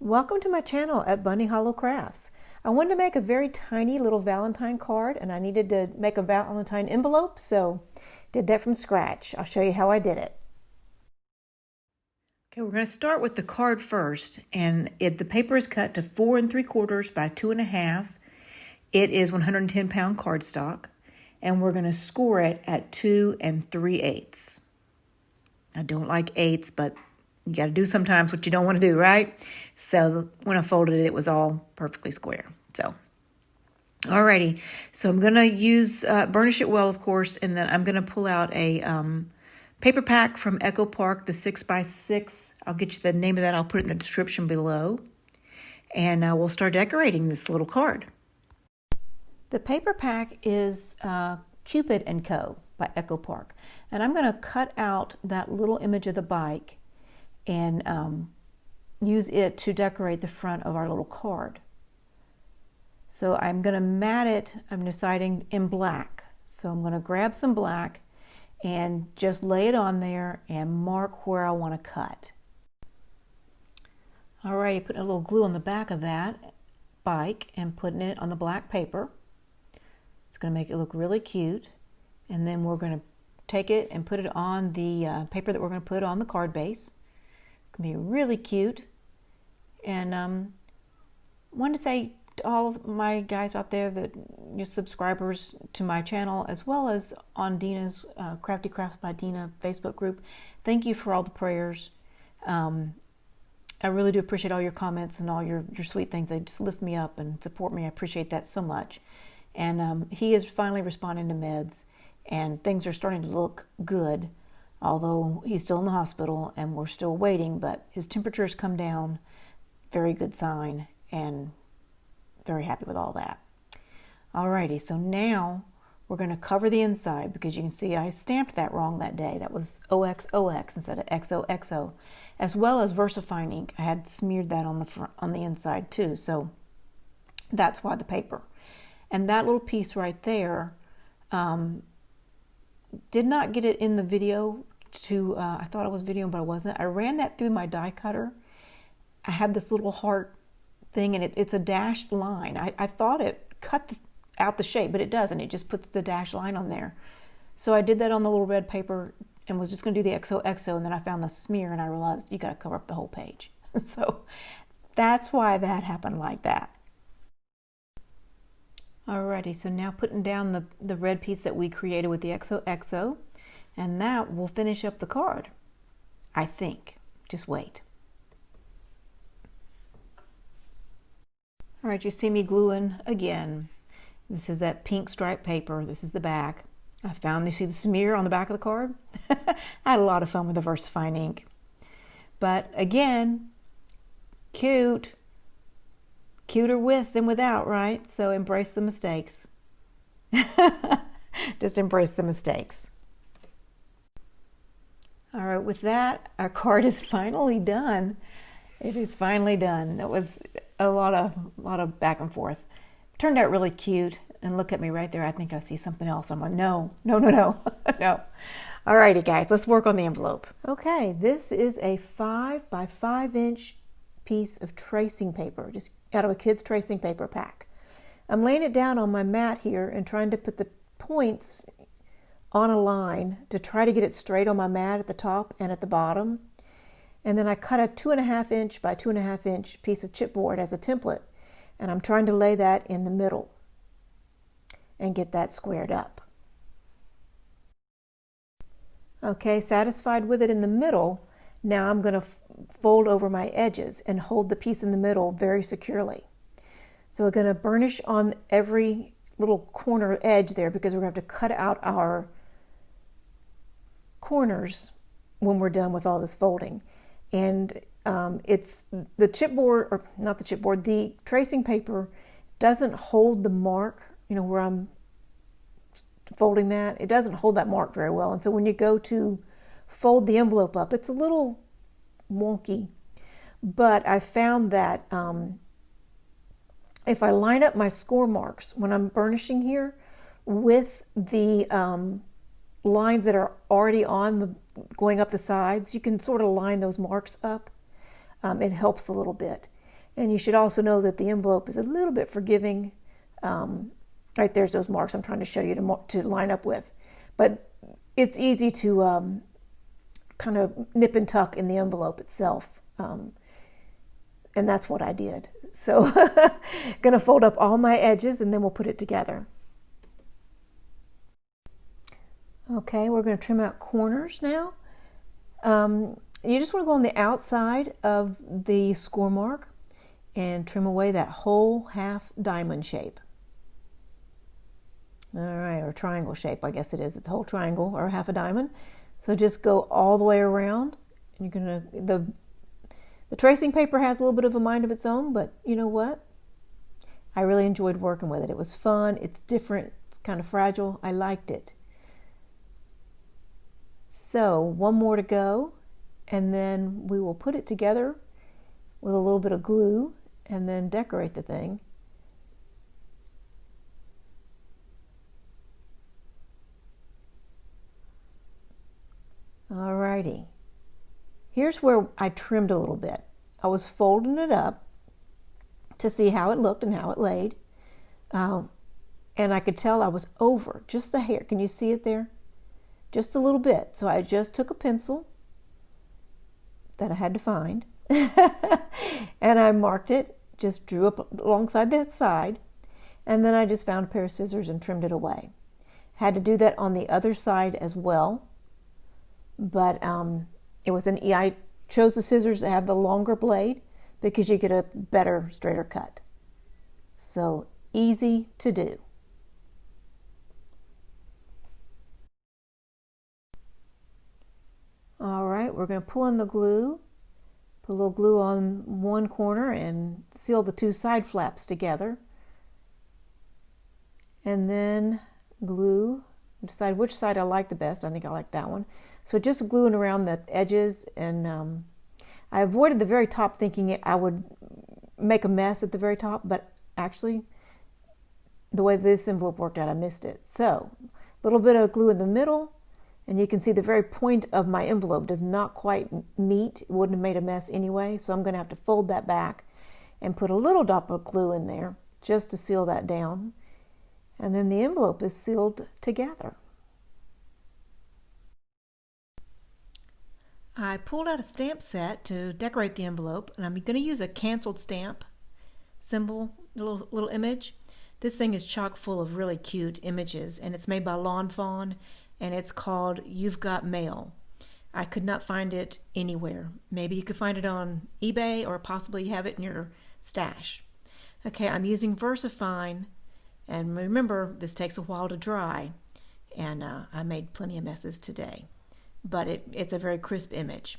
Welcome to my channel at Bunny Hollow Crafts. I wanted to make a very tiny little Valentine card and I needed to make a Valentine envelope, so did that from scratch. I'll show you how I did it. Okay, we're going to start with the card first, and the paper is cut to 4 3/4 by 2.5. It is 110-pound cardstock, and we're going to score it at 2 3/8. I don't like eighths, but you got to do sometimes what you don't want to do, right? So when I folded it, it was all perfectly square. So, alrighty. So I'm going to use, burnish it well, of course, and then I'm going to pull out a paper pack from Echo Park, the 6x6. I'll get you the name of that. I'll put it in the description below. And we'll start decorating this little card. The paper pack is Cupid Co. by Echo Park. And I'm going to cut out that little image of the bike and use it to decorate the front of our little card. So I'm going to mat it, I'm deciding, in black. So I'm going to grab some black and just lay it on there and mark where I want to cut. Alrighty, putting a little glue on the back of that bike and putting it on the black paper. It's going to make it look really cute. And then we're going to take it and put it on the paper that we're going to put on the card base. It's going to be really cute. And wanted to say to all of my guys out there, that you're subscribers to my channel, as well as on Dina's Crafty Crafts by Dina Facebook group, thank you for all the prayers. I really do appreciate all your comments and all your sweet things. They just lift me up and support me. I appreciate that so much. And he is finally responding to meds, and things are starting to look good, although he's still in the hospital and we're still waiting, but his temperature's come down. Very good sign, and very happy with all that. Alrighty, so now we're going to cover the inside, because you can see I stamped that wrong that day. That was OXOX instead of XOXO, as well as VersaFine ink. I had smeared that on the front, on the inside too, so that's why the paper. And that little piece right there, did not get it in the video to, I thought it was videoing, but I wasn't. I ran that through my die cutter. I had this little heart thing, and it's a dashed line. I thought it cut out the shape, but it doesn't. It just puts the dashed line on there. So I did that on the little red paper and was just going to do the XOXO, and then I found the smear and I realized you got to cover up the whole page. So that's why that happened like that. Alrighty, so now putting down the red piece that we created with the XOXO, and that will finish up the card, I think. Just wait. All right, you see me gluing again. This is that pink striped paper. This is the back. I found, you see the smear on the back of the card? I had a lot of fun with the VersaFine ink. But again, cute. Cuter with than without, right? So embrace the mistakes. Just embrace the mistakes. All right, with that, our card is finally done. It is finally done. That was a lot of back and forth. Turned out really cute. And look at me right there. I think I see something else. I'm like, no. No. All righty, guys, let's work on the envelope. Okay, this is a 5 by 5 inch piece of tracing paper, just out of a kid's tracing paper pack. I'm laying it down on my mat here and trying to put the points on a line to try to get it straight on my mat at the top and at the bottom. And then I cut a 2.5 inch by 2.5 inch piece of chipboard as a template, and I'm trying to lay that in the middle and get that squared up. Okay, satisfied with it in the middle, now I'm going to fold over my edges and hold the piece in the middle very securely. So we're going to burnish on every little corner edge there, because we're going to have to cut out our corners when we're done with all this folding. And it's the chipboard, or not the chipboard, the tracing paper doesn't hold the mark, you know, where I'm folding that. It doesn't hold that mark very well. And so when you go to fold the envelope up, it's a little wonky. But I found that if I line up my score marks when I'm burnishing here with the lines that are already on going up the sides, you can sort of line those marks up. It helps a little bit. And you should also know that the envelope is a little bit forgiving. Right there's those marks I'm trying to show you to line up with. But it's easy to kind of nip and tuck in the envelope itself. And that's what I did. So gonna fold up all my edges and then we'll put it together. Okay, we're going to trim out corners now. You just want to go on the outside of the score mark and trim away that whole half diamond shape. All right, or triangle shape, I guess it is. It's a whole triangle or half a diamond. So just go all the way around. And you're going to, the tracing paper has a little bit of a mind of its own, but you know what? I really enjoyed working with it. It was fun. It's different. It's kind of fragile. I liked it. So one more to go, and then we will put it together with a little bit of glue and then decorate the thing. Alrighty. Here's where I trimmed a little bit. I was folding it up to see how it looked and how it laid. And I could tell I was over just a hair. Can you see it there? Just a little bit. So I just took a pencil that I had to find and I marked it, just drew up alongside that side, and then I just found a pair of scissors and trimmed it away. Had to do that on the other side as well, but I chose the scissors that have the longer blade because you get a better, straighter cut. So easy to do. All right, we're going to pull in the glue, put a little glue on one corner and seal the two side flaps together. And then glue, decide which side I like the best. I think I like that one. So just gluing around the edges, and I avoided the very top thinking I would make a mess at the very top, but actually the way this envelope worked out, I missed it. So a little bit of glue in the middle, and you can see the very point of my envelope does not quite meet. It wouldn't have made a mess anyway, so I'm going to have to fold that back and put a little dot of glue in there just to seal that down. And then the envelope is sealed together. I pulled out a stamp set to decorate the envelope, and I'm going to use a canceled stamp symbol, little image. This thing is chock full of really cute images, and it's made by Lawn Fawn, and it's called You've Got Mail. I could not find it anywhere. Maybe you could find it on eBay, or possibly you have it in your stash. Okay, I'm using VersaFine, and remember, this takes a while to dry, and I made plenty of messes today. But it's a very crisp image.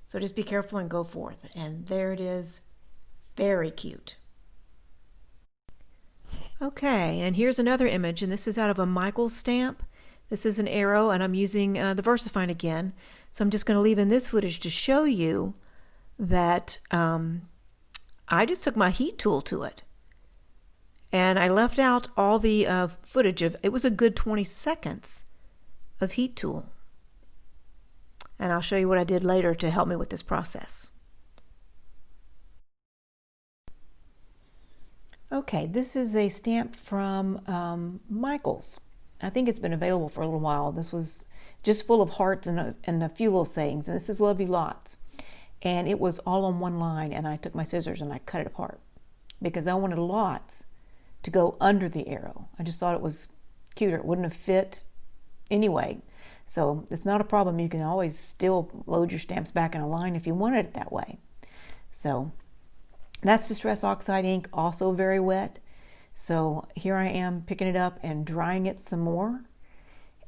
So just be careful and go forth. And there it is. Very cute. Okay, and here's another image, and this is out of a Michaels stamp. This is an arrow, and I'm using the VersaFine again. So I'm just going to leave in this footage to show you that I just took my heat tool to it. And I left out all the footage of, it was a good 20 seconds of heat tool. And I'll show you what I did later to help me with this process. Okay, this is a stamp from Michaels. I think it's been available for a little while. This was just full of hearts and a few little sayings. And this is Love You Lots. And it was all on one line, and I took my scissors and I cut it apart because I wanted lots to go under the arrow. I just thought it was cuter. It wouldn't have fit anyway. So it's not a problem. You can always still load your stamps back in a line if you wanted it that way. So that's Distress Oxide ink, also very wet. So here I am picking it up and drying it some more.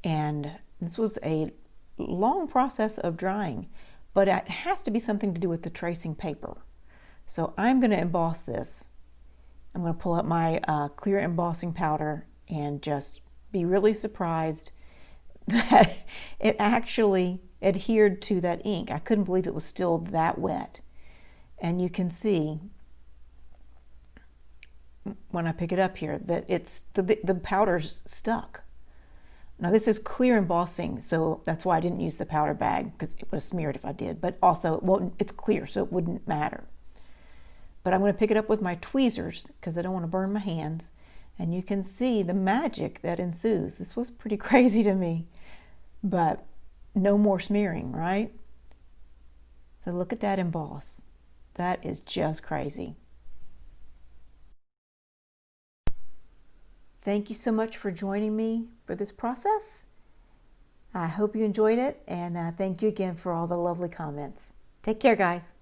And this was a long process of drying, but it has to be something to do with the tracing paper. So I'm going to emboss this. I'm going to pull up my clear embossing powder and just be really surprised that it actually adhered to that ink. I couldn't believe it was still that wet. And you can see when I pick it up here that it's the powder's stuck. Now this is clear embossing, so that's why I didn't use the powder bag, because it would have smeared if I did, but also it's clear, so it wouldn't matter. But I'm going to pick it up with my tweezers because I don't want to burn my hands. And you can see the magic that ensues. This was pretty crazy to me, but no more smearing, right? So look at that emboss. That is just crazy. Thank you so much for joining me for this process. I hope you enjoyed it, and thank you again for all the lovely comments. Take care, guys.